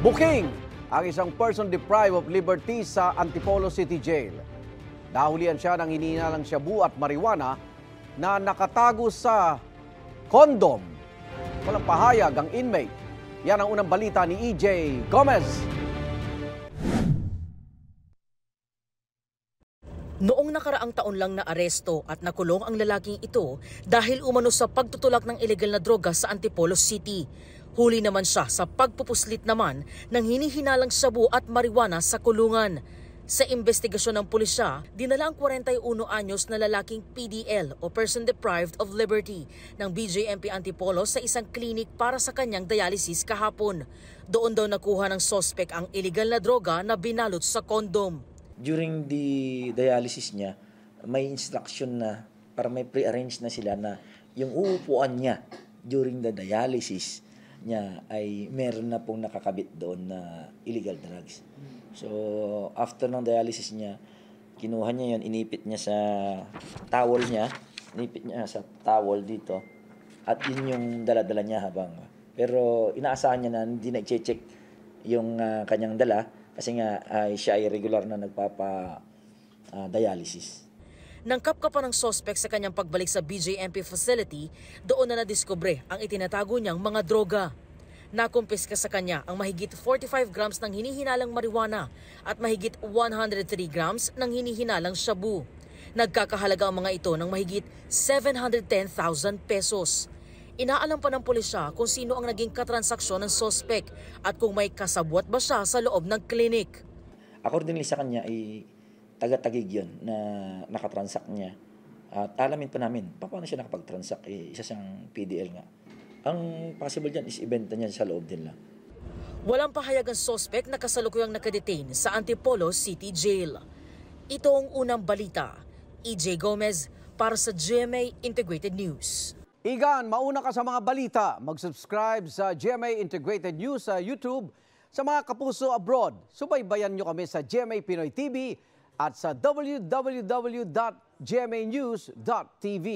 Booking ang isang person deprived of liberty sa Antipolo City Jail. Nahulihan siya ng hinihinalang shabu at marijuana na nakatago sa kondom. Walang pahayag ang inmate. Yan ang unang balita ni EJ Gomez. Noong nakaraang taon lang na aresto at nakulong ang lalaking ito dahil umano sa pagtutulak ng ilegal na droga sa Antipolo City. Huli naman siya sa pagpupuslit naman ng hinihinalang shabu at marijuana sa kulungan. Sa investigasyon ng pulisya, dinala ang 41 anyos na lalaking PDL o Person Deprived of Liberty ng BJMP Antipolo sa isang klinik para sa kanyang dialysis kahapon. Doon daw nakuha ng sospek ang illegal na droga na binalot sa kondom. During the dialysis niya, may instruction na para may pre-arrange na sila na yung uupuan niya during the dialysis niya ay meron na pong nakakabit doon na illegal drugs. So, after ng dialysis niya, kinuha niya yun, inipit niya sa towel niya, dito, at yun yung dala-dala niya habang. Pero inaasahan niya na hindi na i-check yung kanyang dala kasi nga siya ay regular na nagpapa-dialysis. Nangkap ka pa ng sospek sa kanyang pagbalik sa BJMP facility, doon na nadiskubre ang itinatago niyang mga droga. Nakumpiska sa kanya ang mahigit 45 grams ng hinihinalang marijuana at mahigit 103 grams ng hinihinalang shabu. Nagkakahalaga ang mga ito ng mahigit 710,000 pesos. Inaalam pa ng pulisya kung sino ang naging katransaksyon ng sospek at kung may kasabwat ba siya sa loob ng klinik. Accordingly sa kanya ay taga-tagig yun na nakatransact niya. At alamin pa namin, paano siya nakapag-transact? Isa siyang PDL nga. Ang possible dyan is ibenta niya sa loob din lang. Walang pahayag ang sospek na kasalukuyang nakadetain sa Antipolo City Jail. Ito ang unang balita. EJ Gomez para sa GMA Integrated News. Igan, mauna ka sa mga balita. Mag-subscribe sa GMA Integrated News sa YouTube. Sa mga kapuso abroad, subaybayan nyo kami sa GMA Pinoy TV at sa www.gmanews.tv.